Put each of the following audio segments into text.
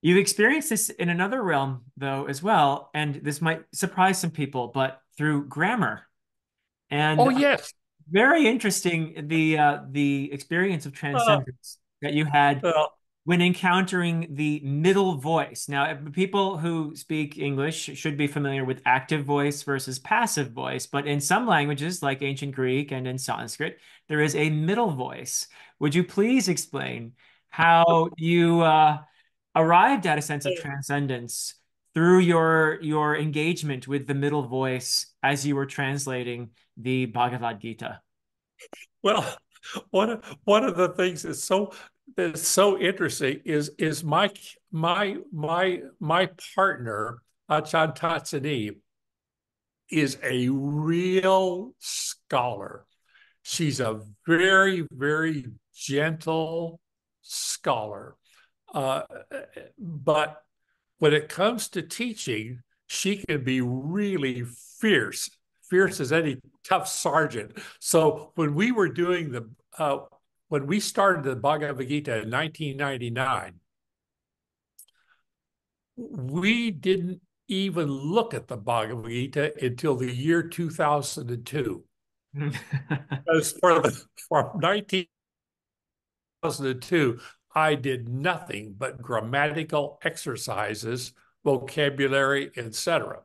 You've experienced this in another realm, though, as well, and this might surprise some people, but through grammar. Oh, And yes. very interesting the experience of Uh, transcendence that you had well, when encountering the middle voice. Now, people who speak English should be familiar with active voice versus passive voice, but in some languages, like ancient Greek and in Sanskrit, there is a middle voice. Would you please explain how you arrived at a sense of transcendence through your engagement with the middle voice as you were translating the Bhagavad Gita? well, one of the things that's so interesting is my partner, Achan Tatsani, is a real scholar. She's a very, very gentle scholar. Uh, but when it comes to teaching, she can be really fierce, fierce as any tough sergeant. So when we started the Bhagavad Gita in 1999, we didn't even look at the Bhagavad Gita until the year 2002. Because for 1902, I did nothing but grammatical exercises, vocabulary, etc.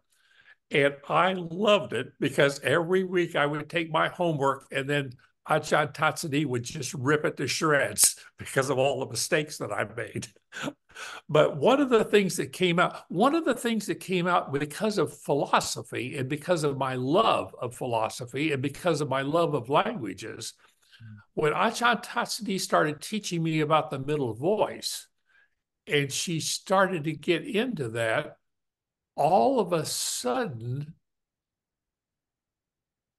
And I loved it because every week I would take my homework and then Ajahn Tatsani would just rip it to shreds because of all the mistakes that I made. But one of the things that came out because of philosophy and because of my love of philosophy and because of my love of languages, when Ajahn Tatsani started teaching me about the middle voice, and she started to get into that, all of a sudden,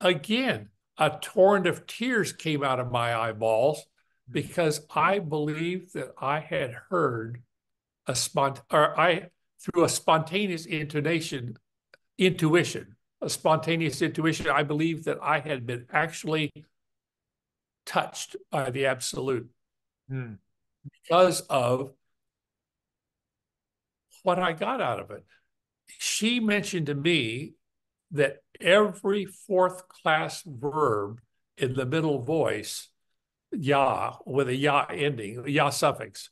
again, a torrent of tears came out of my eyeballs because I believed that I had heard through a spontaneous intuition, a spontaneous intuition, I believed that I had been actually touched by the absolute Hmm. because of what I got out of it. She mentioned to me that every fourth class verb in the middle voice, ya, with a ya ending, ya suffix,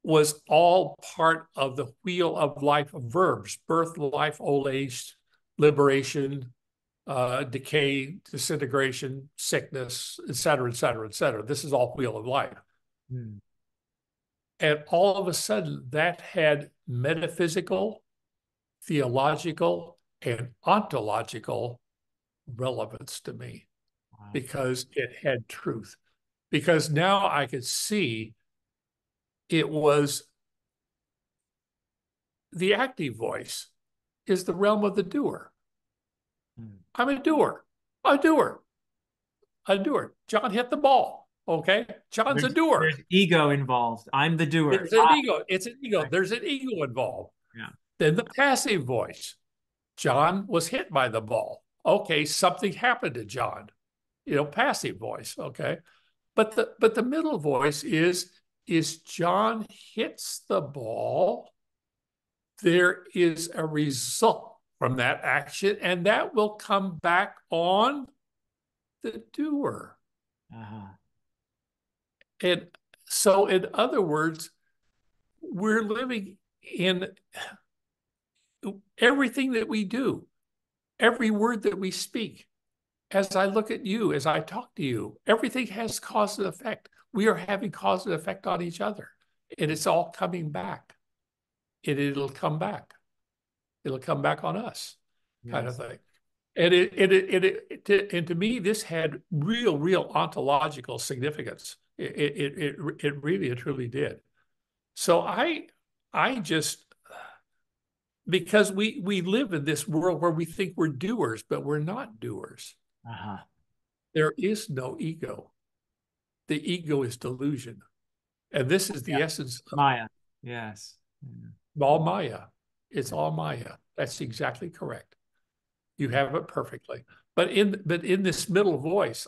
was all part of the wheel of life of verbs: birth, life, old age, liberation, decay, disintegration, sickness, et cetera, et cetera, et cetera. This is all wheel of life. Hmm. And all of a sudden, that had metaphysical, theological, and ontological relevance to me Wow. because it had truth. Because now I could see it was the active voice is the realm of the doer. Hmm. I'm a doer, a doer, a doer. John hit the ball. Okay. John's a doer. There's ego involved. I'm the doer. There's an ego. It's an ego. Right. There's an ego involved. Yeah. Then the passive voice. John was hit by the ball. Okay, something happened to John. Passive voice. Okay. But the middle voice is John hits the ball. There is a result from that action, and that will come back on the doer. Uh-huh. And so, in other words, we're living in everything that we do, every word that we speak. As I look at you, as I talk to you, everything has cause and effect. We are having cause and effect on each other, and it's all coming back. It'll come back. It'll come back on us, kind of Yes. thing. And to me, this had real ontological significance. It really and truly did. So I just because we live in this world where we think we're doers, but we're not doers. Uh-huh. There is no ego. The ego is delusion, and this is Yeah. the essence of Maya. Yes. Yeah. all Maya. It's all Maya. That's exactly correct. You have it perfectly. But in this middle voice,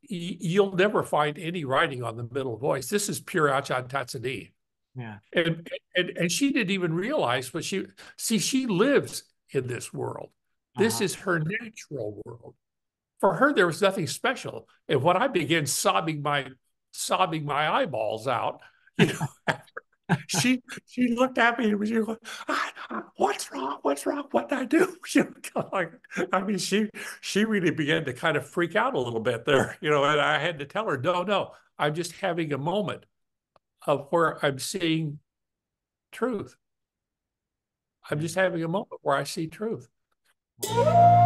you'll never find any writing on the middle voice. This is pure Ajahn Tatsani. Yeah. And she didn't even realize what she lives in this world. This Uh-huh. is her natural world. For her, there was nothing special. And when I began sobbing my eyeballs out, you know, she looked at me and she was, "What's wrong? What's wrong? What did I do?" You know, like, I mean, she really began to kind of freak out a little bit there, you know. And I had to tell her, "No, no, I'm just having a moment of where I'm seeing truth. I'm Yeah. just having a moment where I see truth." Wow.